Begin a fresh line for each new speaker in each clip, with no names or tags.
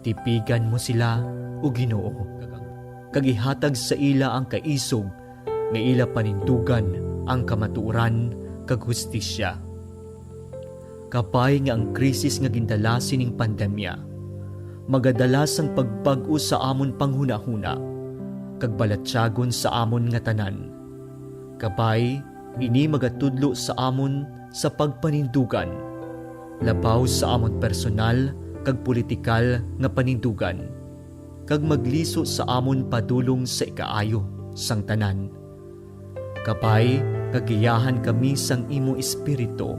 Tipigan mo sila o Ginoo. Kagihatag sa ila ang kaisog nga ila panindugan ang kamatuoran kag hustisya. Kapay nga ang krisis nga gindala sining pandemya, magadalas ang pagbag-o sa amon panghunahuna, kag balatyagon sa amon nga tanan. Kapay, ini magatudlo sa amon sa pagpanindugan, labaw sa amon personal kag politikal nga panindugan, kag magliso sa amon padulong sa ikaayo sang tanan. Kapay, kagiyahan kami sang imo espiritu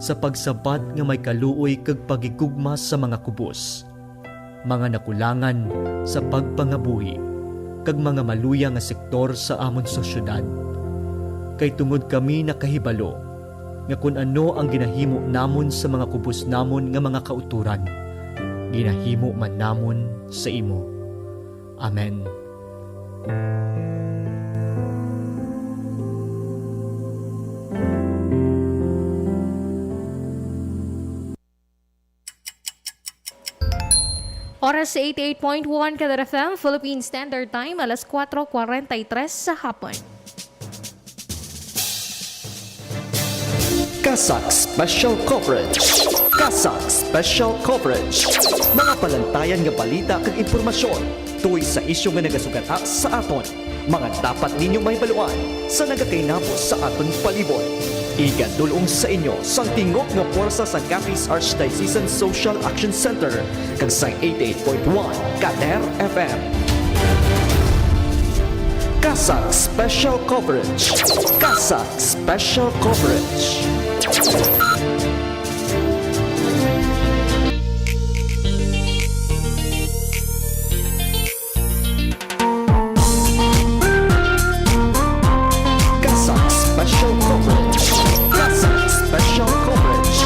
sa pagsabat nga may kaluoy kag pagigugma sa mga kubos, mga nakulangan sa pagpangabuhi, kag mga maluya nga sektor sa amon sosyedad. Kay tungod kami nakahibalo nga kung ano ang ginahimo namon sa mga kubos namon nga mga kauturan, ginahimo man namon sa imo. Amen.
Oras sa 88.1 Kadar FM, Philippine Standard Time, alas 4:43 sa hapon.
Kasak Special Coverage. Kasak Special Coverage. Mga palantayan nga balita kag impormasyon tuoy sa isyu nga nagasugata sa aton. Mga dapat ninyo may baluan sa nagakainabo sa aton palibot. Igadulong sa inyo sang tingog nga puwersa sa Capiz Archdiocesan Social Action Center kag sa 88.1 Kadar FM. Kasak Special Coverage. Kasak Special Coverage. Kasak Special Coverage. Kasak Special Coverage.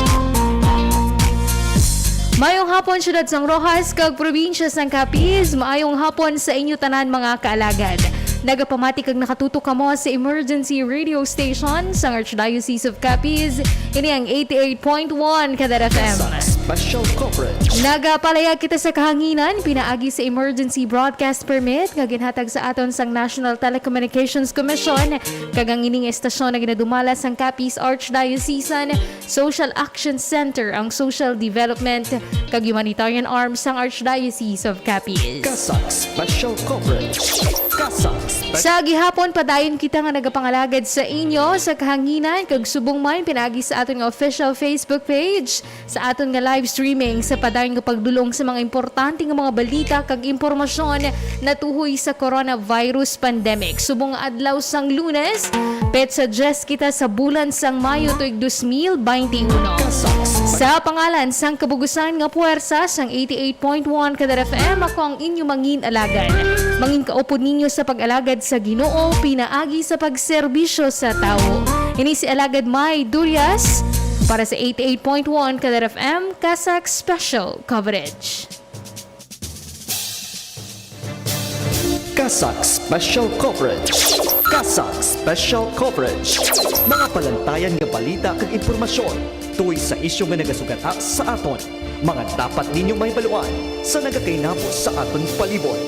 Maayong hapon, Syudad Sang Rojas, kag probinsya sang Capiz. Maayong hapon sa inyo tanan mga kaalagad. Nagapamati kag nakatutok kamo sa emergency radio station sa Archdiocese of Capiz. Ini ang 88.1 Kadar FM.
Special Coverage.
Nagapalayag kita sa kahanginan, pinaagi sa emergency broadcast permit nga ginhatag sa aton sang National Telecommunications Commission kag ang ining estasyon na ginadumala sang Capiz Archdiocesan Social Action Center, ang social development kag humanitarian arm sang Archdiocese of Capiz.
Kasak Special Coverage. Kasak
Sa gihapon, padayon kita nga nagapangalagad sa inyo sa kahanginan kag subong man pinaagi sa aton nga official Facebook page, sa aton nga live streaming sa padayon nga pagdulong sa mga importante nga mga balita kag impormasyon na tuhoy sa coronavirus pandemic. Subong nga adlaw sang Lunes, petsa 10 kita sa bulan sang Mayo tuig 2021. Sa pangalan sang kabugusan nga puwersa sang 88.1 Kadar FM, ako ang inyo mangin alagan. Mangin kaupod ninyo sa pag-alagad sa Ginoo, pinaagi sa pagserbisyo sa tao. Ini si Alagad May Durias para sa 88.1 Kadar FM, Kasak Special Coverage.
Kasak Special Coverage. Kasak Special Coverage. Mga palantayan nga balita kag impormasyon tuoy sa isyu nga nagasugata sa aton. Mga dapat ninyo may baluan sa nagakainabo sa aton palibot.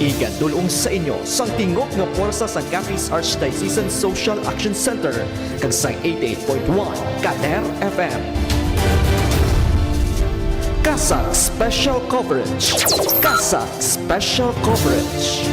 Igadulong sa inyo sang tingog nga puwersa sa Capiz Archdiocesan Social Action Center kag sa 88.1 Kadar FM. Kasak Special Coverage. Kasak Special Coverage.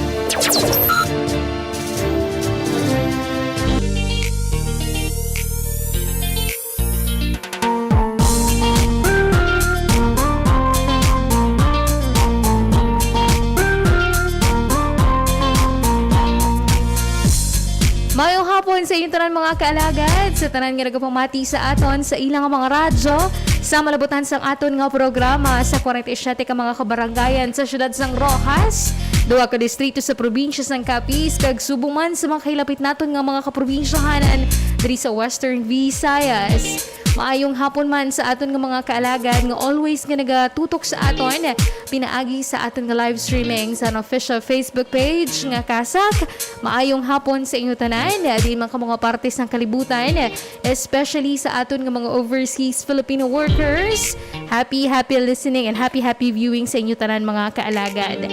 Mayong hapon sa inyong tanan mga kaalagad, sa tanan nga nagapamati sa aton sa ilang mga radyo, sa malabutan sang aton nga programa sa 47 ka mga kabarangayan sa Syudad Sang Rojas, 2 ka distrito sa probinsya sang Capiz, kag subuman sa mga kahilapit naton nga mga kaprobinsyahanan diri sa Western Visayas. Maayong hapon man sa aton nga mga kaalagad nga always nga nagatutok sa aton pinaagi sa aton nga live streaming sa official Facebook page nga Kasak. Maayong hapon sa inyo tanan, di man ka mga partes ng kalibutan, especially sa aton nga mga overseas Filipino workers. Happy listening and happy viewing sa inyo tanan mga kaalagad.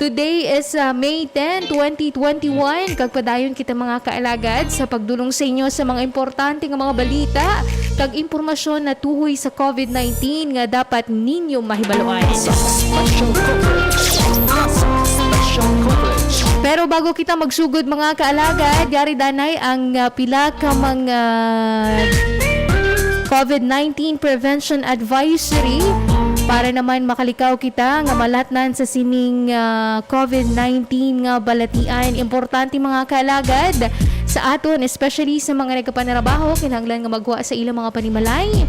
Today is May 10, 2021. Kagpadayon kita mga kaalagad sa pagdulong sa inyo sa mga importante nga mga balita kag impormasyon na tuhoy sa COVID-19 nga dapat ninyo mahibaluan.
Special coverage. Special coverage.
Pero bago kita magsugod mga kaalagad, yari danay ang pila ka mga COVID-19 Prevention Advisory para naman makalikaw kita nga malatnan sa sining COVID-19 nga balatian. Importante mga kaalagad sa aton, especially sa mga nagkapanarabaho, kinahanglan nga magwa sa ilang mga panimalay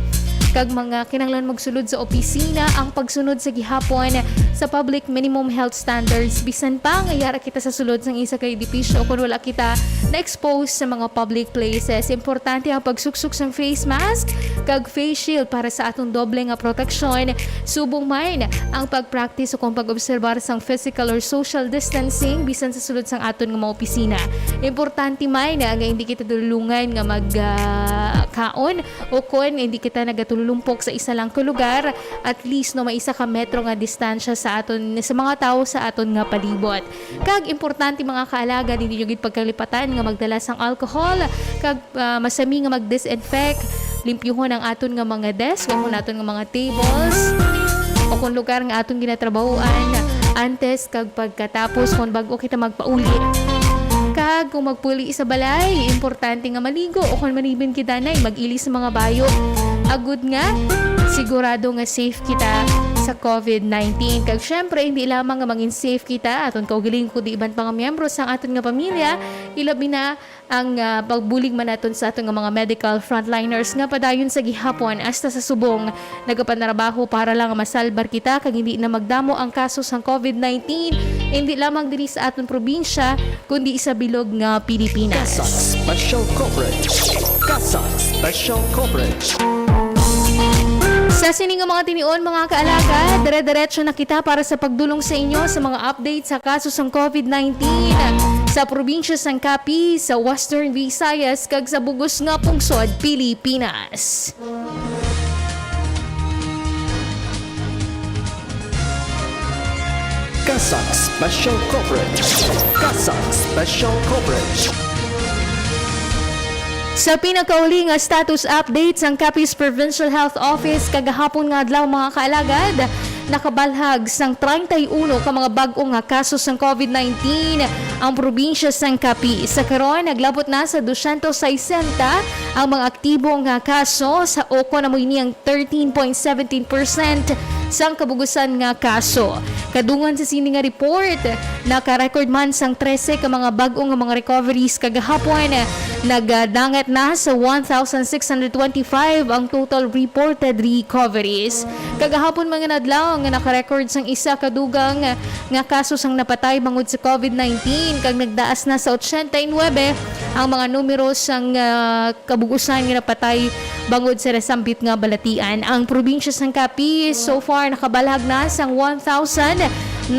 kag mga kinahanglan magsulod sa opisina ang pagsunod sa gihapon sa public minimum health standards. Bisan pa nga yara kita sa sulod sang isa ka edipisyo kung wala kita na-expose sa mga public places. Importante ang pagsuksok sang face mask kag face shield para sa atong doble nga proteksyon. Subong man ang pag-practice o kung pag-obserbar sang physical or social distancing bisan sa sulod sang aton nga mga opisina. Importante man nga hindi kita tulungan nga magkaon o kung hindi kita nagatululumpok sa isa lang ka lugar, at least no may isa ka metro nga distansya sa aton sa mga tao sa aton nga palibot. Kag importante mga kaalaga, hindi nyo gid pagkalipatan nga magdala sang alcohol kag masami nga mag-disinfect, limpyuhon ang aton nga mga desk, kung aton nga mga tables o kung lugar nga aton ginatrabahuan antes kag pagkatapos kung bago kita magpauli. Kag kung magpuli sa balay, importante nga maligo o kung manibin kita na mag-ilis sa mga bayo. Agud nga, sigurado nga safe kita sa COVID-19. Kag syempre, hindi lamang nga maging safe kita aton kaugaling ko di iban pang miyembro sa aton nga pamilya, ilabi na ang pagbulig man naton sa aton nga mga medical frontliners nga padayon sa gihapon hasta sa subong nagapanarabaho para lang masalbar kita kag hindi na magdamo ang kaso sang COVID-19 hindi lamang diri sa aton probinsya kundi sa bilog nga Pilipinas.
Kasak Special Coverage. Kasak Special Coverage.
Sa sining nga mga tinion mga kaalaga, dire-diretso na kita para sa pagdulong sa inyo sa mga update sa kaso sang COVID-19 sa probinsya sang Capi, sa Western Visayas kag sa bugos nga pungsod Pilipinas.
Kasak Special Coverage. Kasak Special Coverage.
Sa pinakauli nga status update sang Capiz Provincial Health Office kagahapon nga adlaw mga kaalagad, nakabalhag sang 31 ka mga bag-o nga kaso sang COVID-19 ang probinsya sang Capiz. Sa karon naglabot na sa 260 ang mga aktibo nga kaso sa oko na moy niyang 13.17% sang kabugusan nga kaso. Kadungan sa sini nga report, naka-record man sang 13 ka mga bag-o nga mga recoveries kagahapon. Nagdangat na sa 1,625 ang total reported recoveries. Kagahapon mga nadlaw nga naka-record sang isa kadugang nga kaso sang napatay bangod sa COVID-19 kag nagdaas na sa 89 ang mga numero sang kabugusan nga napatay bangod sa resambit nga balatian. Ang probinsya sang Capiz so far nakabalag na sang 1,974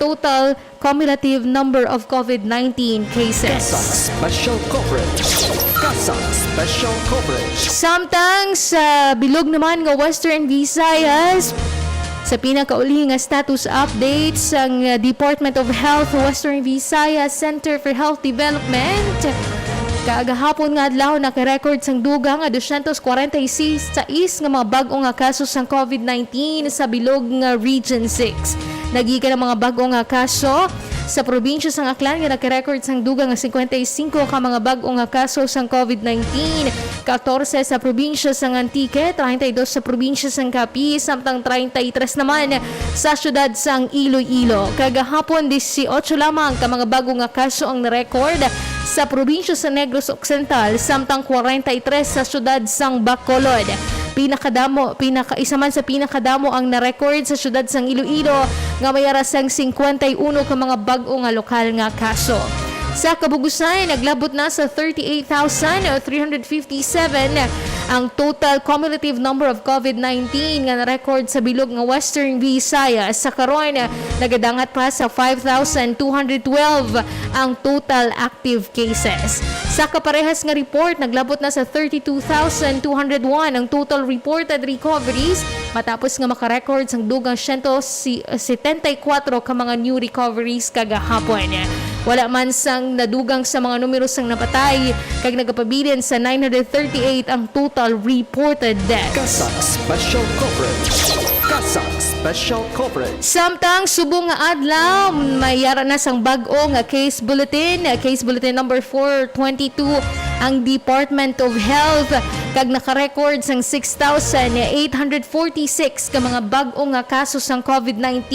total cumulative number of COVID-19 cases.
Kasak Special Coverage. Kasak Special Coverage.
Samtang sa bilog naman nga Western Visayas, sa pinakauli nga status update sang Department of Health Western Visayas Center for Health Development, kaagahapon nga adlaw naka-record sang dugang nga 246 nga mga bag-o nga kaso sang COVID-19 sa bilog nga Region 6. Nagikan ang mga bag-o nga kaso sa probinsya sang Aklan nga naka-record sang dugang nga 55 ka mga bag-o nga kaso sang COVID-19, 14 sa probinsya sang Antique, 32 sa probinsya sang Capiz, samtang 33 naman sa syudad sang Iloilo. Kagahapon 18 lamang ka mga bag-o nga kaso ang na-record sa probinsya sa Negros Occidental, samtang 43 sa syudad sang Bacolod. Isa man sa pinakadamo ang na-record sa syudad sang Iloilo nga may arasang 51 ka mga bag-o nga lokal nga kaso. Sa kabugusan, naglabot na sa 38,357 ang total cumulative number of COVID-19 nga na-record sa bilog nga Western Visayas. Sa karon, nagadangat pa sa 5,212 ang total active cases. Sa kaparehas nga report, naglabot na sa 32,201 ang total reported recoveries matapos nga makarecord sang dugang 174 ka mga new recoveries kagahapon. Wala man sang nadugang sa mga numero sang napatay, kag nagapabilin sa 938 ang total reported deaths.
Kasak Special Coverage. Kasak Special Coverage.
Samtang subong nga adlaw, mayara na sang bag-o nga case bulletin number 422 ang Department of Health kag nakarecord sang 6,846 ka mga bag-o nga kaso sang COVID-19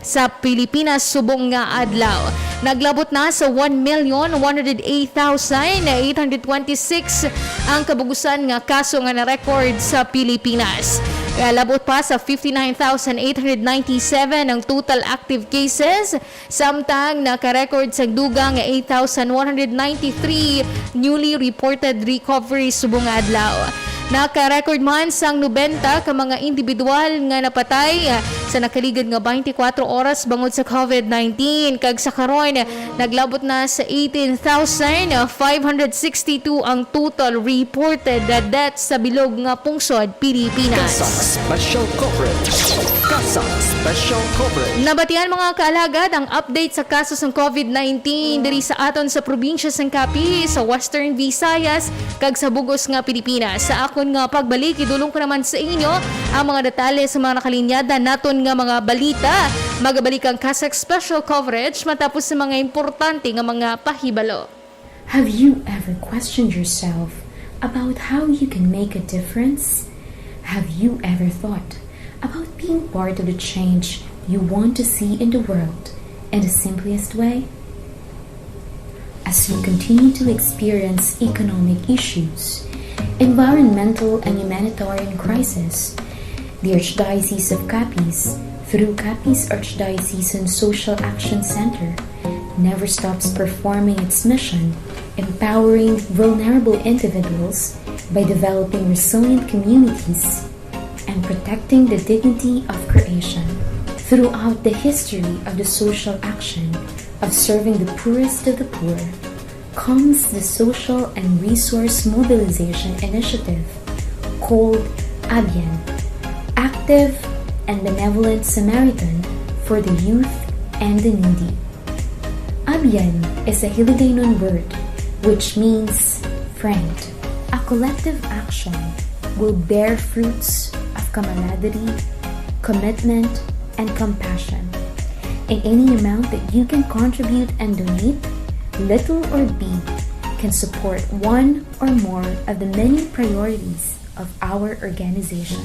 sa Pilipinas subong nga adlaw. Naglabot na sa 1,108,826 ang kabugusan nga kaso nga na-record sa Pilipinas. Kaya labot pa sa 59,897 ang total active cases, samtang nakarecord sa dugang nga 8,193 newly reported recoveries subong nga adlaw. Naka-record man sang 90 ka mga individual nga napatay sa nakaligid nga 24 oras bangod sa COVID-19. Kag sa karon, naglabot na sa 18,562 ang total reported deaths sa bilog nga pungsod Pilipinas.
Kasak Special Coverage. Kasak Special Coverage.
Nabatian mga kaalagad ang update sa kaso ng COVID-19 diri sa aton sa probinsya sang Capi, sa Western Visayas, kag sa Bugos nga Pilipinas. Sa akon nga pagbalik, idulong ko naman sa inyo ang mga detalye sa mga nakalinyada naton nga mga balita. Magabalik ang Kasak Special Coverage matapos sa mga importante nga mga pahibalo.
Have you ever questioned yourself about how you can make a difference? Have you ever thought about being part of the change you want to see in the world in the simplest way? As you continue to experience economic issues, environmental and humanitarian crisis, the Archdiocese of Capiz, through Capiz Archdiocesan Social Action Center, never stops performing its mission, empowering vulnerable individuals by developing resilient communities and protecting the dignity of creation. Throughout the history of the social action of serving the poorest of the poor, comes the Social and Resource Mobilization Initiative, called ABIEN, Active and Benevolent Samaritan for the Youth and the Needy. ABIEN is a Hiligaynon word which means friend. A collective action will bear fruits of camaraderie, commitment, and compassion. In any amount that you can contribute and donate, little or big, can support one or more of the many priorities of our organization.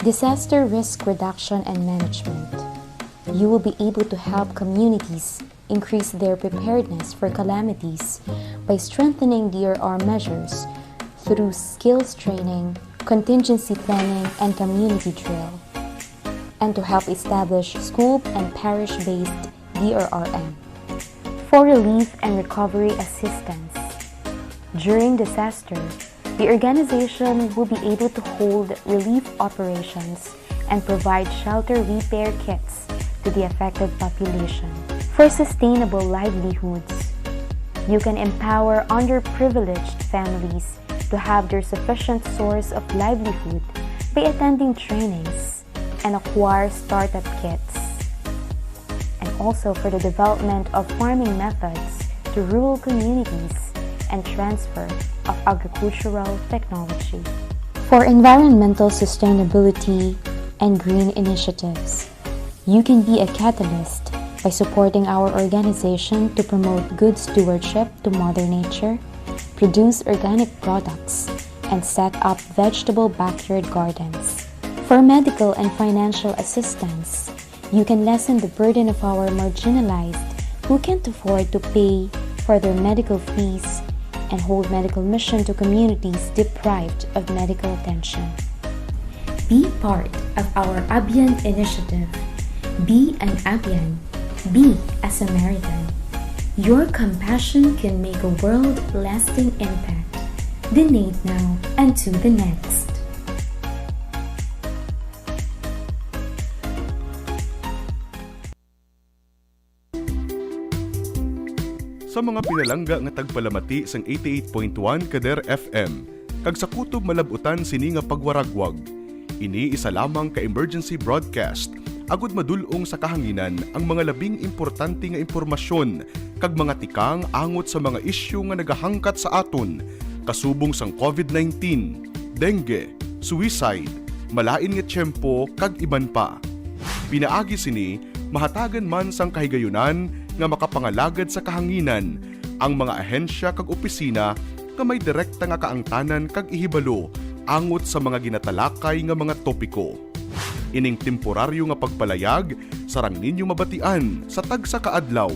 Disaster risk reduction and management. You will be able to help communities increase their preparedness for calamities by strengthening DRR measures through skills training, contingency planning, and community drill, and to help establish school and parish-based DRRM. For relief and recovery assistance. During disaster, the organization will be able to hold relief operations and provide shelter repair kits to the affected population. For sustainable livelihoods, you can empower underprivileged families to have their sufficient source of livelihood by attending trainings and acquire startup kits. And also for the development of farming methods to rural communities and transfer of agricultural technology. For environmental sustainability and green initiatives, you can be a catalyst by supporting our organization to promote good stewardship to Mother Nature, produce organic products, and set up vegetable backyard gardens. For medical and financial assistance, you can lessen the burden of our marginalized who can't afford to pay for their medical fees and hold medical mission to communities deprived of medical attention.
Be part of our ABIEN initiative. Be an ABIEN. Be a Samaritan. Your compassion can make a world-lasting impact. Donate now and to the next.
Sa mga pinalangga nga tagpalamati sang 88.1 Kader FM, kag sa kutob malabutan sini nga pagwaragwag. Ini isa lamang ka emergency broadcast, agud madulong sa kahanginan ang mga labing importante nga impormasyon kag mga tikang angot sa mga isyu nga nagahangkat sa aton, kasubong sang COVID-19, dengue, suicide, malain nga tiyempo kag iban pa. Pinaagi sini mahatagan man sang kahigayunan nga makapangalagad sa kahanginan ang mga ahensya kag opisina nga may direkta nga kaangtanan kag ihibalo angot sa mga ginatalakay nga mga topiko. Ining temporaryo nga pagpalayag sarang ninyo mabatian sa tagsa kaadlaw,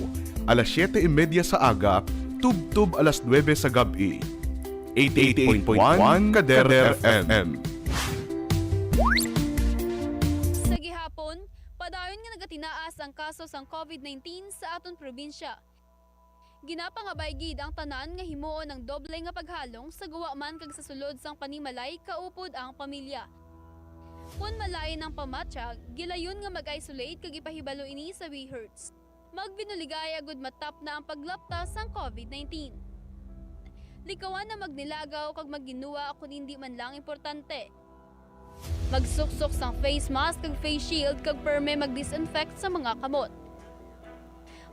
alas 7:30 sa aga, tub-tub alas 9 sa gabi. 88.1 Kader FM.
Sa gihapon, padayon nga nagatinaas ang kaso sang COVID-19 sa aton probinsya. Ginapangabay gid ang tanan nga himuon ng doble nga paghalong sa guwa man kag sa sulod sang panimalay kaupod ang pamilya. Kung malain ang pamatsyag, gilayon nga mag-isolate kag ipahibalo ini sa WeHertz. Magbinuligay agud matap na ang paglaptas sang COVID-19. Likawan na magnilagaw kag magginuwa kung hindi man lang importante. Magsuksok sang face mask kag face shield kag perme mag-disinfect sa mga kamot.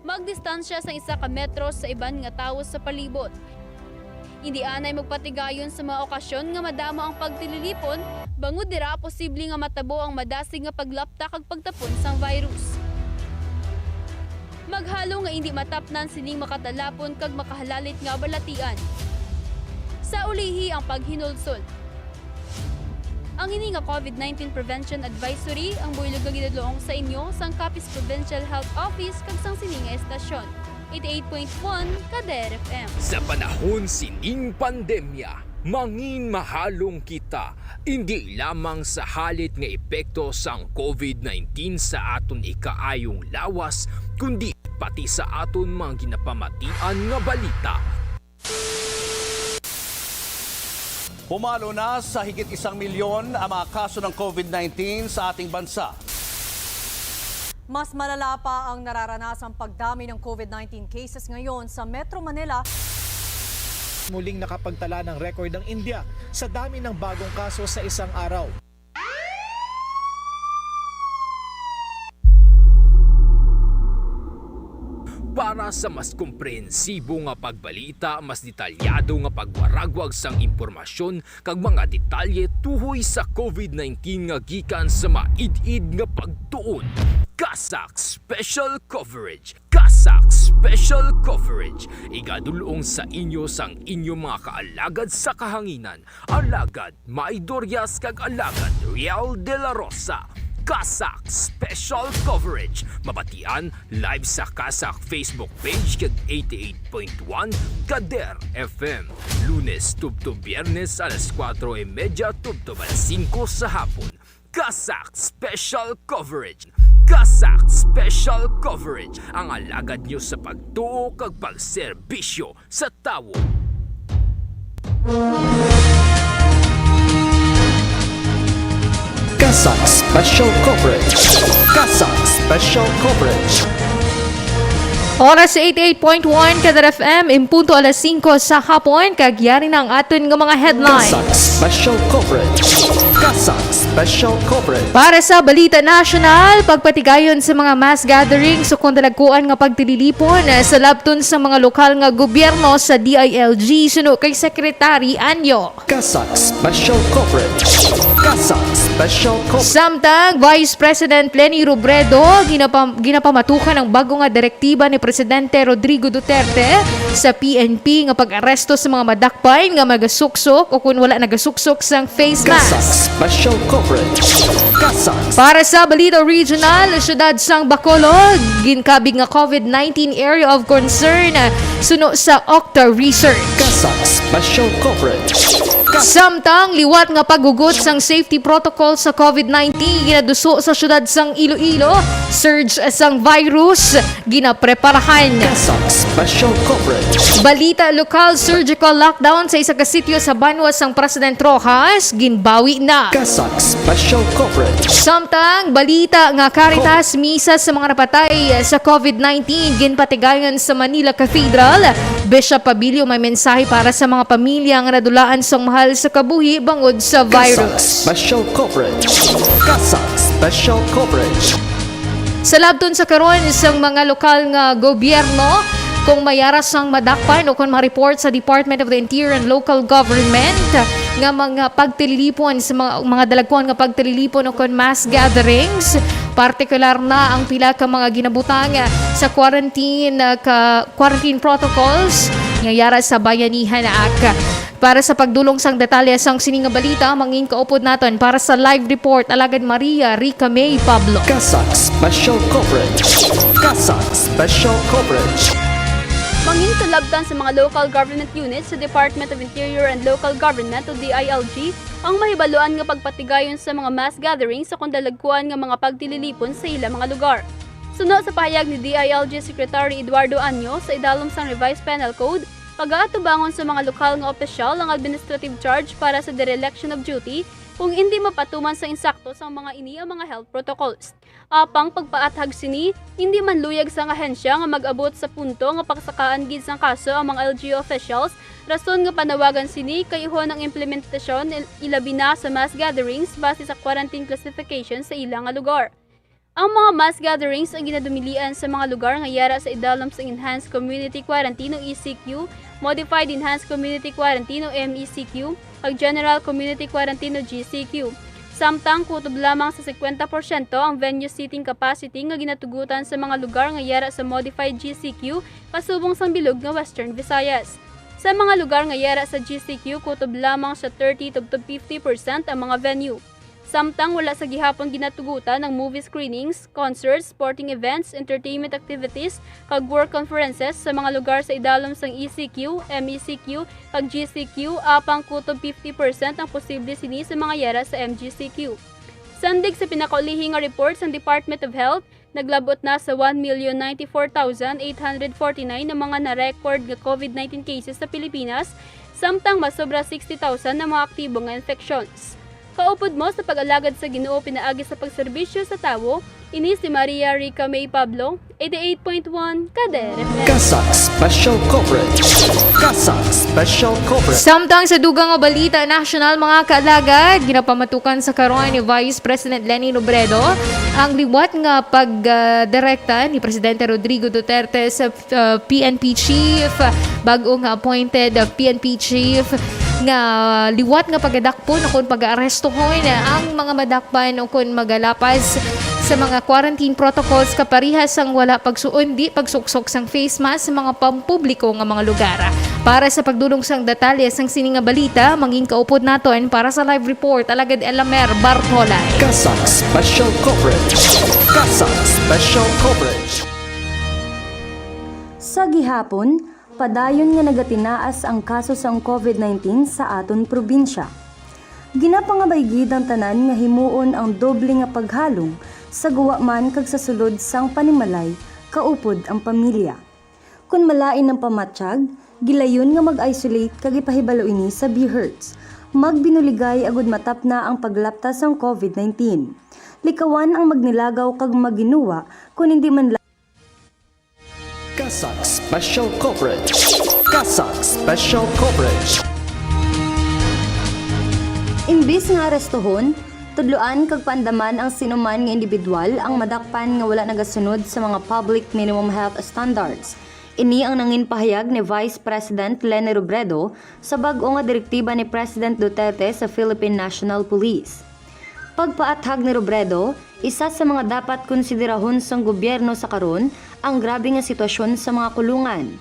Magdistansya sa 1 metro sa iban nga tawo sa palibot. Hindi anay magpatigayon sa mga okasyon nga madamo ang pagtililipon, bangod dira posible nga matabo ang madasig nga paglapta kag pagtapon sang virus. Maghalo nga hindi matapnan sining makatalapon kag makahalalit nga balatian. Sa ulihi ang paghinulsol. Ang ini nga COVID-19 Prevention Advisory ang buylog nga ginadloong sa inyo sang Capiz Provincial Health Office kag sang sining nga estasyon. 88.1 Kader FM.
Sa panahon sining pandemya, mangin mahalong kita, hindi lamang sa halit nga epekto sang COVID-19 sa aton ikaayong lawas, kundi pati sa aton mga ginapamatian nga balita.
Pumalo na sa higit 1 milyon ang mga kaso ng COVID-19 sa ating bansa.
Mas malala pa ang nararanasang pagdami ng COVID-19 cases ngayon sa Metro Manila.
Muling nakapagtala ng record ng India sa dami ng bagong kaso sa isang araw.
Para sa mas komprehensibo nga pagbalita, mas detalyado nga pagwaragwag sang impormasyon kag mga detalye tuhoy sa COVID-19 nga gikan sa maid-id nga pagtuon. Kasak Special Coverage. Kasak Special Coverage. Igadulong sa inyo sang inyo mga kaalagad sa kahanginan. Alagad Maidorias kag alagad Real de la Rosa. Kasak Special Coverage. Mabatian live sa Kasak Facebook page kag 88.1 Kader FM. Lunes tubto Biyernes alas 4:30 tubto alas 5 sa hapon. Kasak Special Coverage. Kasak Special Coverage. Ang alagad nyo sa pagtuo kag pagserbisyo sa tawo.
Kasak Special Coverage. Kasak Special Coverage.
Oras sa 88.1 Kader FM, impunto alas 5 sa hapon, kagyari na ang aton ng mga headlines.
Kasak Special Coverage. Kasak Special Coverage.
Para sa Balita National, pagpatigayon sa mga mass gathering sa kondalagkuan nga pagtililipon sa labton sa mga lokal nga gobyerno sa DILG suno kay Secretary Anyo.
Kasak Special Coverage. Kasak Special Coverage.
Samtang Vice President Leni Robredo ginapamatukan ang bago nga direktiba ni Presidente Rodrigo Duterte sa PNP nga pag-aresto sa mga madakpay nga magasuksok o kung wala nagasuksok sang face mask.
Kasak Special Coverage. Kasak.
Para sa Balita Regional, syudad sang Bacolod, ginkabig nga COVID-19 area of concern suno sa Octa Research.
Kasak Special Coverage.
Samtang liwat nga paggugot sang safety protocol sa COVID-19 ginaduso sa syudad sang Iloilo, surge sang virus ginapreparahan.
Kasak Special Coverage.
Balita lokal, surgical lockdown sa isa ka sitio sa Banwas sang President Rojas ginbawi na.
Kasak Special Coverage.
Samtang balita nga Caritas misa sa mga napatay sa COVID-19 ginpatigayon sa Manila Cathedral. Bishop Pabilio may mensahe para sa mga pamilya nga nadulaan sang mahal sa kabuhi bangod sa
Kasak
virus.
Special Coverage. Kasak Special Coverage.
Sa labton sa karon isang mga lokal nga gobyerno kung mayaras sang madakpan o kung ma-report sa Department of the Interior and Local Government nga mga pagtililipon sa mga dalagkuan nga pagtililipon o kung mass gatherings, partikular na ang pila ka mga ginabutang sa quarantine protocols nga yara sa bayanihan ak. Para sa pagdulong sang detalye sang sininga balita, mangin kaupod naton para sa live report alagad Maria Rica May Pablo.
Kasak Special Coverage. Kasak Special Coverage.
Mangin sa labdan sa mga local government units sa Department of Interior and Local Government o DILG ang mahibaluan nga pagpatigayon sa mga mass gatherings sa kundalagkuan nga mga pagtililipon sa ilang mga lugar. Suno sa pahayag ni DILG Secretary Eduardo Anyo sa idalom sang Revised Penal Code, pag-aatubangon sa mga lokal nga opisyal ang administrative charge para sa dereliction of duty kung hindi mapatuman sa insakto sa mga ini ang mga health protocols. Apang pagpaathag sini, hindi man luyag sa ahensya nga mag-abot sa punto nga pagsakaan gid sang kaso ang mga LGU officials, rason nga panawagan sini kayuhon ang implementasyon ilabi na sa mass gatherings base sa quarantine classification sa ilang nga lugar. Ang mga mass gatherings ang ginadumilian sa mga lugar nga yara sa idalom sa Enhanced Community Quarantine o ECQ, Modified Enhanced Community Quarantine o MECQ, ag General Community Quarantine o GCQ. Samtang kutob lamang sa 50% ang venue seating capacity nga ginatugutan sa mga lugar nga yara sa Modified GCQ kasubong sang bilog nga Western Visayas. Sa mga lugar nga yara sa GCQ, kutob lamang sa 30 to 50% ang mga venue. Samtang wala sa gihapon ginatugutan ng movie screenings, concerts, sporting events, entertainment activities, kag work conferences sa mga lugar sa idalom sang ECQ, MECQ, kag GCQ, apang kutob 50% ang posible sini sa mga yara sa MGCQ. Sandig sa pinakaulihing nga report sa Department of Health, naglabot na sa 1,094,849 na mga na-record nga COVID-19 cases sa Pilipinas, samtang masobra 60,000 na mga aktibo nga infections. Kaupod mo sa pag-alagad sa Ginoo pinaagi sa pagserbisyo sa tawo, ini si Maria Rica May Pablo, 88.1 Kader FM.
Kasak Special Coverage. Kasak Special Coverage.
Samtang sa dugang nga balita national mga kaalagad, ginapamatukan sa karon ni Vice President Leni Robredo ang liwat nga pagdirekta ni Presidente Rodrigo Duterte sa PNP Chief, bago nga appointed PNP Chief nga liwat nga pagadakpon o kung pag-aarestohon ang mga madakpan o kung magalapas sa mga quarantine protocols kaparihas ang wala pagsuundi, pagsuksok sang face mask sa mga pampubliko nga mga lugar. Para sa pagdulong sang detalye sang sininga balita, manging kaupod naton para sa live report alagad Elamer Bartolay.
Kasak Special Coverage. Kasak Special Coverage.
Sa gihapon, padayon nga nagatinaas ang kaso sang COVID-19 sa aton probinsya. Ginapangabaygid ang tanan nga himuon ang doble nga paghalong sa guwa man kag sa sulod sang panimalay kaupod ang pamilya. Kung malain ang pamatsyag, gilayon nga mag-isolate kag ipahibalo ini sa BHERTS. Magbinuligay agud matap na ang paglaptas sang COVID-19. Likawan ang magnilagaw kag maginuwa kung hindi man
Kasak Special Coverage. Kasak Special Coverage.
Imbis nga arestohon, tudloan kag paandaman ang sinuman nga individual ang madakpan nga wala nagasunod sa mga public minimum health standards. Ini ang nangin pahayag ni Vice President Leni Robredo sa bag-o nga direktiba ni President Duterte sa Philippine National Police. Pagpaathag ni Robredo, isa sa mga dapat konsiderahon sang gobyerno sa karon ang grabe nga sitwasyon sa mga kulungan.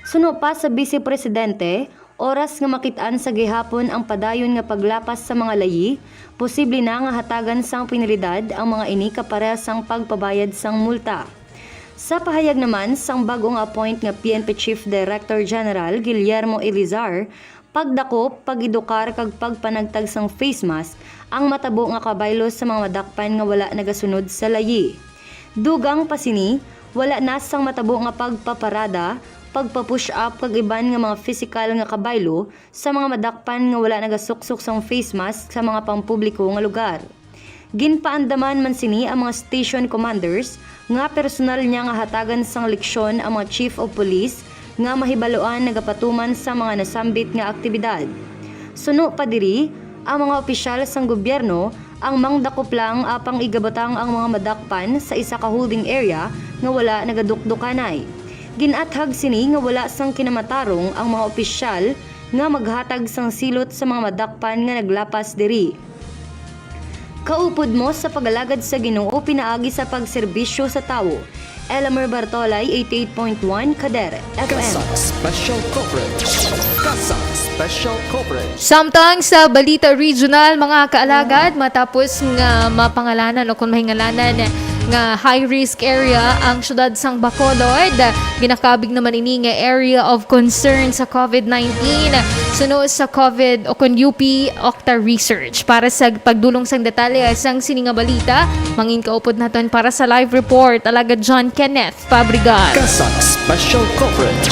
Suno pa sa Vice Presidente, oras nga makitaan sa gihapon ang padayon nga paglapas sa mga layi, posible na nga hatagan sang penalidad ang mga ini kaparehas sang pagpabayad sang multa. Sa pahayag naman sang bagong appoint nga PNP Chief Director General Guillermo Elizar,
pagdakop, pagidukar kag pagpanagtag sang face mask ang matabo nga kabaylo sa mga madakpan nga wala nagasunod sa layi. Dugang pasini, wala na sang matabo nga pagpaparada, pagpa-push up kag iban nga mga physical nga kabaylo sa mga madakpan nga wala nagasuksok sang face mask sa mga pampubliko nga lugar. Ginpaandaman man sini ang mga station commanders nga personal niya nga hatagan sang leksyon ang mga chief of police nga mahibaloan nagapatuman sa mga nasambit nga aktibidad. Suno pa diri, ang mga opisyal sang gobyerno ang mangdakop lang apang igabatang ang mga madakpan sa isa ka holding area nga wala nagadukdukanay. Ginathag sini nga wala sang kinamatarong ang mga opisyal nga maghatag sang silot sa mga madakpan nga naglapas diri. Kaupod mo sa pagalagad sa Ginoo pinaagi sa pagserbisyo sa tawo. Elmer Bartolay, 88.1 Kader FM.
Kasak Special Coverage. Kasak Special Coverage.
Samtang sa Balita Regional, mga kaalagad, matapos nga mapangalanan o kung mahingalanan nga high-risk area ang syudad sang Bacolod, ginakabig naman ini nga area of concern sa COVID-19 suno sa COVID o kung UP Octa Research. Para sa pagdulong sang detalye sang sininga balita, mangin kaupod naton para sa live report alagad John Kenneth Fabregat.
Kasak Special Coverage.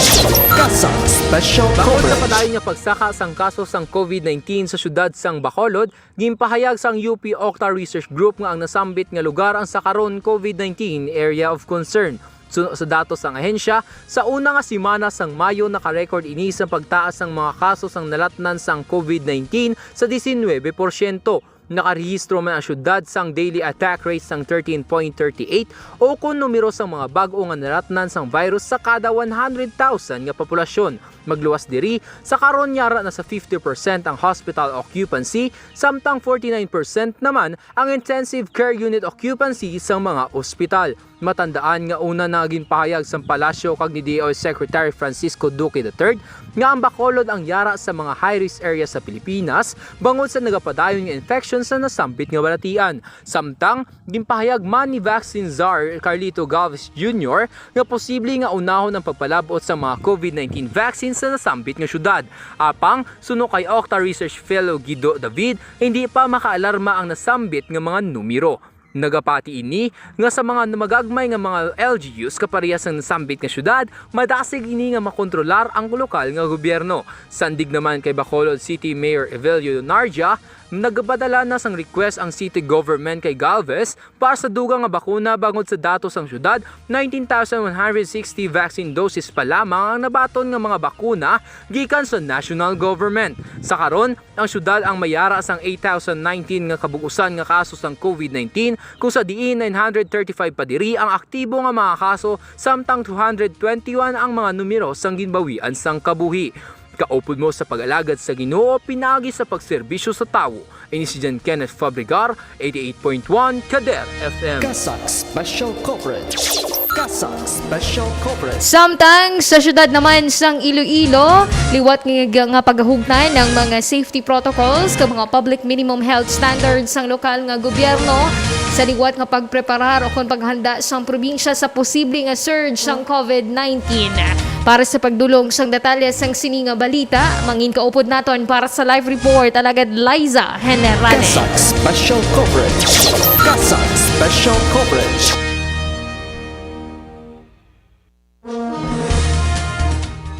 Kasak Special
Bangod sa
Coverage.
padayon nga pagsaka sang kaso sang COVID-19 sa syudad sang Bacolod, gimpahayag sang UP Octa Research Group nga ang nasambit nga lugar ang sakaron COVID-19 area of concern. Suno sa datos ng ahensya, sa una nga simana sang Mayo naka-record ini sa pagtaas ng mga kaso sang nalatnan sang COVID-19 sa 19%. Nakarehistro man ang syudad sang daily attack rate sang 13.38 o kung numero sang mga bag-o nga nalatnan sang virus sa kada 100,000 nga populasyon. Magluwas diri, sa karon yara na sa 50% ang hospital occupancy, samtang 49% naman ang intensive care unit occupancy sa mga ospital. Matandaan nga una na ginpahayag sa palasyo kag ni DOJ Secretary Francisco Duque III nga ang Bacolod ang yara sa mga high-risk area sa Pilipinas bangod sa nagapadayon nga infection sa nasambit nga balatian. Samtang ginpahayag man ni vaccine czar Carlito Galvez Jr. nga posible nga unahon ang pagpalabot sa mga COVID-19 vaccines sa nasambit nga syudad. Apang suno kay Octa Research Fellow Guido David, hindi pa makaalarma ang nasambit nga mga numero. Nagapati ini nga sa mga magagmay nga mga LGUs kaparehas ng nasambit nga syudad, madasig ini nga makontrolar ang lokal nga gobyerno. Sandig naman kay Bacolod City Mayor Evelio Narja, nagpadala na sang request ang city government kay Galvez para sa dugang nga bakuna bangod sa datos ang syudad, 19,160 vaccine doses pa lamang ang nabaton nga mga bakuna gikan sa national government. Sa karon, ang syudad ang mayara sang 8,019 nga kabugusan nga kaso sang COVID-19 kung sa diin 935 pa diri ang aktibo nga mga kaso samtang 221 ang mga numero sang ginbawian sang kabuhi. Kaupod mo sa pag-alagad sa Ginoo, pinagi sa pagserbisyo sa tawo. Ini si John Kenneth Fabregat, 88.1 Kader FM.
Kasak Special Coverage. Kasak Special Coverage.
Samtang sa syudad naman sang Iloilo, liwat nga paghugnay ng mga safety protocols kag mga public minimum health standards sang lokal nga gobyerno sa liwat nga pagpreparar o kon paghanda sang probinsya sa posible nga surge sang COVID-19. Para sa pagdulong sang detalye sang sininga balita, mangin kaupod naton para sa live report alagad Liza Generale.
Kasak Special Coverage. Kasak Special Coverage.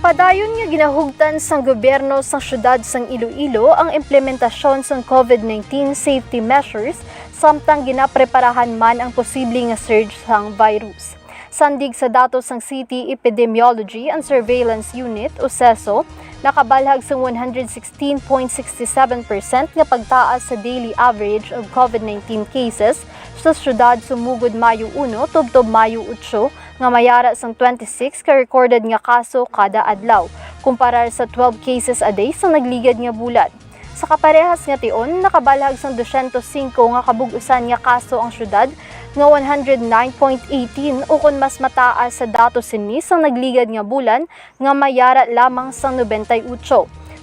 Padayon nga ginahugtan sang gobyerno sang syudad sang Iloilo ang implementasyon sang COVID-19 safety measures samtang ginapreparahan man ang posible nga surge sang virus. Sandig sa datos sang City Epidemiology and Surveillance Unit o CESO, nakabalhag sang 116.67% nga pagtaas sa daily average of COVID-19 cases sa syudad sumugod Mayo 1 tubtob Mayo 8 nga mayara sang 26 ka recorded nga kaso kada adlaw, kumparar sa 12 cases a day sa nagligad nga bulan. Sa kaparehas nga tion, nakabalhag sang 205 nga kabugusan nga kaso ang syudad nga 109.18 o kung mas mataas sa datos sini sang nagligad nga bulan nga mayara lamang sang 98.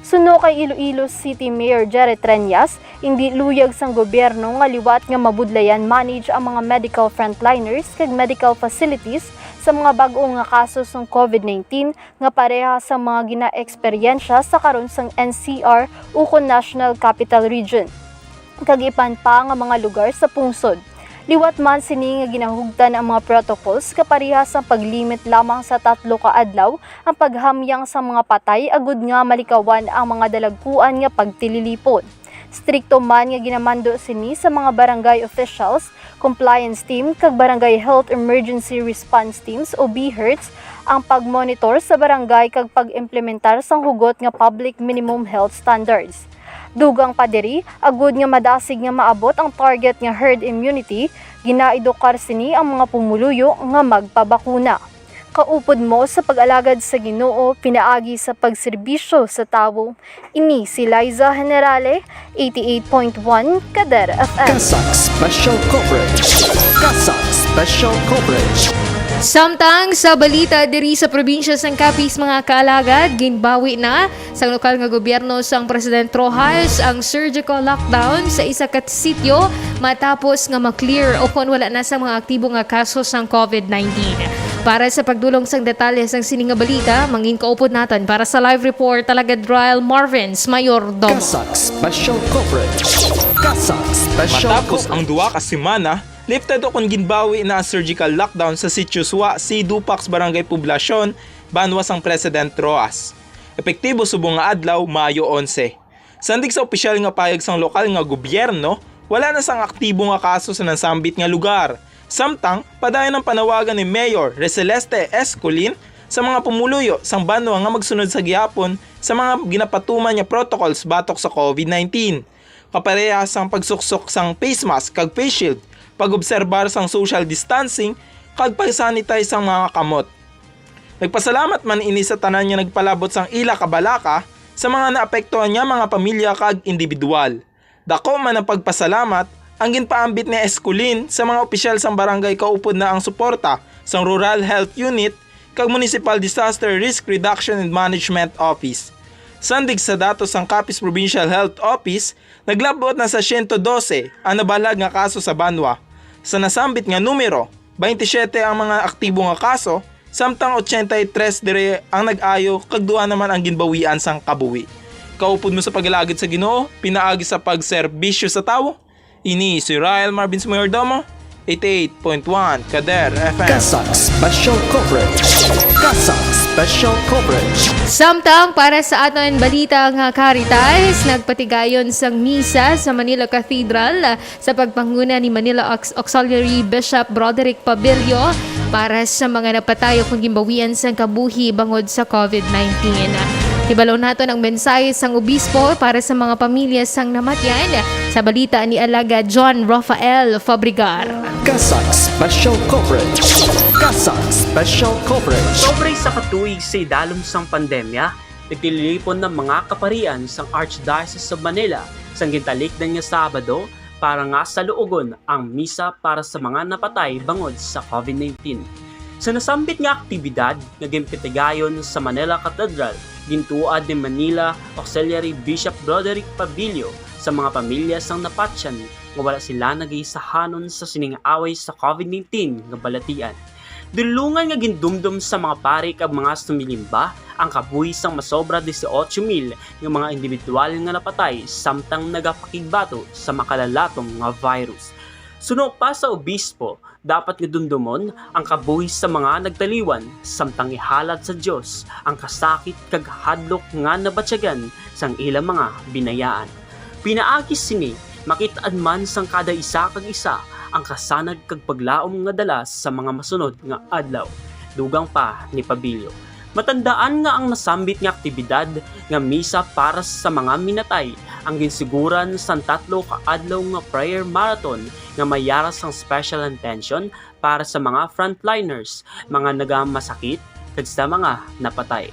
Suno kay Iloilo City Mayor Jerry Treñas, hindi luyag sang gobyerno nga liwat nga mabudlayan manage ang mga medical frontliners kag medical facilities sa mga bag-o nga kaso sang COVID-19 nga pareha sa mga gina-eksperyensya sa karon sang NCR ukon National Capital Region. Kagipan pa nga mga lugar sa pungsod. Liwat man sini nga ginahugtan ang mga protocols kaparehas sa paglimit lamang sa 3 ka adlaw ang paghamyang sa mga patay agud nga malikawan ang mga dalagkuan nga pagtililipon. Strikto man nga ginamando sini sa mga barangay officials, compliance team kag barangay health emergency response teams o BHERTS ang pagmonitor sa barangay kag pag-implementar sang hugot nga public minimum health standards. Dugang pa diri, agud nga madasig nga maabot ang target nga herd immunity, ginaedukar sini ang mga pumuluyo nga magpabakuna. Kaupod mo sa pag-alagad sa Ginoo, pinaagi sa pagserbisyo sa tawo. Ini si Liza Generale, 88.1 Kader FM.
Kasak Special Coverage. Kasak Special Coverage.
Samtang sa balita diri sa probinsya sang Capiz mga kaalagad, ginbawi na sa lokal nga gobyerno sang President Rojas ang surgical lockdown sa isa ka sitio matapos nga ma-clear o kung wala na sa mga aktibo nga kaso sang COVID-19. Para sa pagdulong sang detalye sang sining nga balita, mangin kaupod naton para sa live report talaga Driel Marvins Mayordomo.
Kasak Special Coverage. Kasak Special
Matapos ang duwa ka semana, lifted o kung ginbawi na ang surgical lockdown sa Sitio Suwa, si Dupax Barangay Poblasyon, banwas ang President Rojas. Epektibo subong nga adlaw, Mayo 11. Sandig sa opisyal nga payag sang lokal nga gobyerno, wala na sang aktibo nga kaso sa nasambit nga lugar. Samtang, padayon ang panawagan ni Mayor Receleste Escolin sa mga pumuluyo sang banwa nga magsunod sa gihapon sa mga ginapatuman nga protocols batok sa COVID-19. Kaparehas sang pagsuksok sang face mask kag face shield, pag-obserbar sang social distancing, kag pag-sanitize sang mga kamot. Nagpasalamat man ini sa tanan nga nagpalabot sang ila kabalaka sa mga naapektuhan niya mga pamilya kag individual. Dako man ang pagpasalamat ang ginpaambit ni Escolin sa mga opisyal sang barangay kaupod na ang suporta sang Rural Health Unit kag Municipal Disaster Risk Reduction and Management Office. Sandig sa datos sang Capiz Provincial Health Office, naglabot na sa 112 ang nabalag nga kaso sa banwa. Sa nasambit nga numero, 27 ang mga aktibo nga kaso, samtang 83 dire ang nag-ayo kag duha naman ang ginbawian sang kabuhi. Kaupod mo sa paglalagid sa Ginoo, pinaagi sa pagserbisyo sa tawo. Ini si Driel Marvins Mayordomo, 88.1 Kader FM.
Kasak Special Coverage. Kasak Special Coverage.
Samtang para sa aton balita nga Caritas, nagpatigayon sang misa sa Manila Cathedral sa pagpanguna ni Manila Auxiliary Bishop Broderick Pabilio para sa mga napatayo kung gimbawian sang kabuhi bangod sa COVID-19. Tibalaw naton ang mensahe sang obispo para sa mga pamilya sang namatyan sa balita ni Alaga John Rafael Fabrigar.
Kasak Special Coverage. Kasak Special Coverage.
Sobre sa katuig sa idalom sang pandemya, nagtililipon ng mga kaparian sang Archdiocese of Manila sang gintalikdan nga Sabado para nga sa luogon ang misa para sa mga napatay bangod sa COVID-19. Sa nasambit nga aktibidad nga gimpitigayon sa Manila Cathedral, gintuad ni Manila Auxiliary Bishop Broderick Pabilio sa mga pamilya sang napatyan nga wala sila nagisahanon sa sining-away sa COVID-19 nga balatian. Dulungan nga gindumdum sa mga pari kag mga sumilimba ang kabuhi sang masobra 18,000 nga mga individual nga napatay samtang nagapakigbato sa makalalatong nga virus. Suno pa sa obispo, dapat nga dumdumon ang kabuhi sa mga nagtaliwan samtang ihalad sa Dios ang kasakit kag hadlok nga nabatsyagan sang ilang mga binayaan. Pinaagi sini makitaan man sang kada isa kag isa ang kasanag kag paglaom nga dalas sa mga masunod nga adlaw. Dugang pa ni Pabilio. Matandaan nga ang nasambit nga aktibidad nga misa para sa mga minatay ang ginsiguran sang 3 ka adlaw nga prayer marathon nga mayaras ang special intention para sa mga frontliners, mga nagamasakit kag sa mga napatay.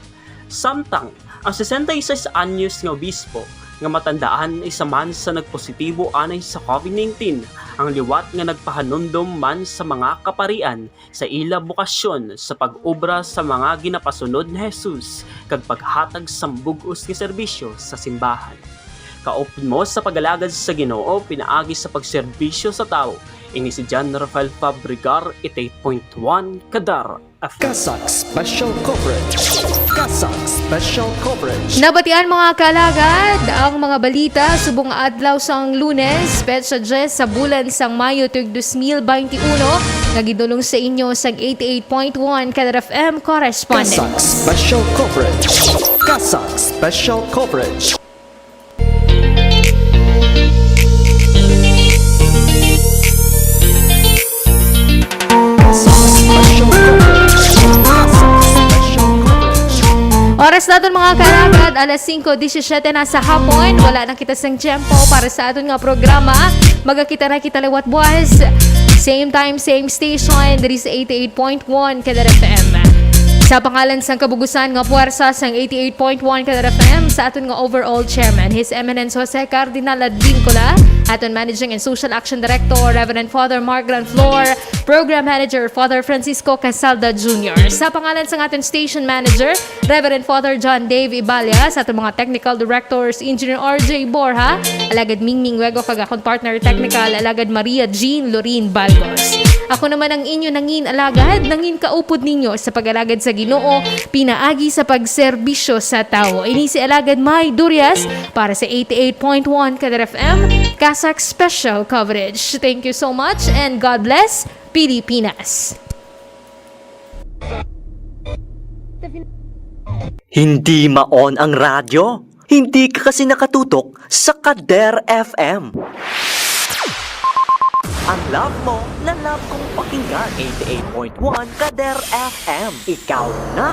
Samtang ang 66 anyos nga obispo nga matandaan isa man sa nagpositibo anay sa COVID-19 ang liwat nga nagpahanundom man sa mga kaparian sa ila bukasyon sa pag-obra sa mga ginapasunod ni Jesus kag paghatag sang bug-os nga serbisyo sa simbahan. Kaupod mo sa pagalagad sa Ginoo pinaagi sa pagserbisyo sa tao. Ini si John Rafael Fabrigar, 88.1 Kadar
Kasak Special Coverage. Kasak Special Coverage.
Nabatian mga kalagad ang mga balita subong adlaw sang Lunes, petsa 10 sa bulan sang Mayo tuig 2021 nga gidulong sa inyo sang 88.1 Kadar FM correspondent.
Kasak Special Coverage. Kasak Special Coverage.
Oras natin mga kalagad, alas 5:17 na sa hapon. Wala na kita sang tempo para sa aton nga programa. Magakita na kita lewat buwas. Same time, same station. Diri sa 88.1 Kadar FM. Sa pangalan sang kabugusan nga puwersa sang 88.1 Kadar FM sa aton nga overall chairman, His Eminence Jose Cardinal Advincula, aton Managing and Social Action Director, Reverend Father Mark Granflor, Program Manager, Father Francisco Casalda Jr. Sa pangalan sang aton Station Manager, Reverend Father John Dave Ibalia, sa aton mga Technical Directors, Engineer RJ Borja, alagad Mingming Wego kag akong partner technical, alagad Maria Jean Lorin Balgos. Ako naman ang inyo nangin alagad, nangin kaupod ninyo sa pag-alagad sa Ginoo, pinaagi sa pagserbisyo sa tao. Ini si alagad May Durias para sa 88.1 Kadar FM, Kasak Special Coverage. Thank you so much and God bless Pilipinas.
Hindi maon ang radyo. Hindi ka kasi nakatutok sa Kadar FM. Ang love mo na love kong pakinggan. 88.1 Kadar FM. Ikaw na!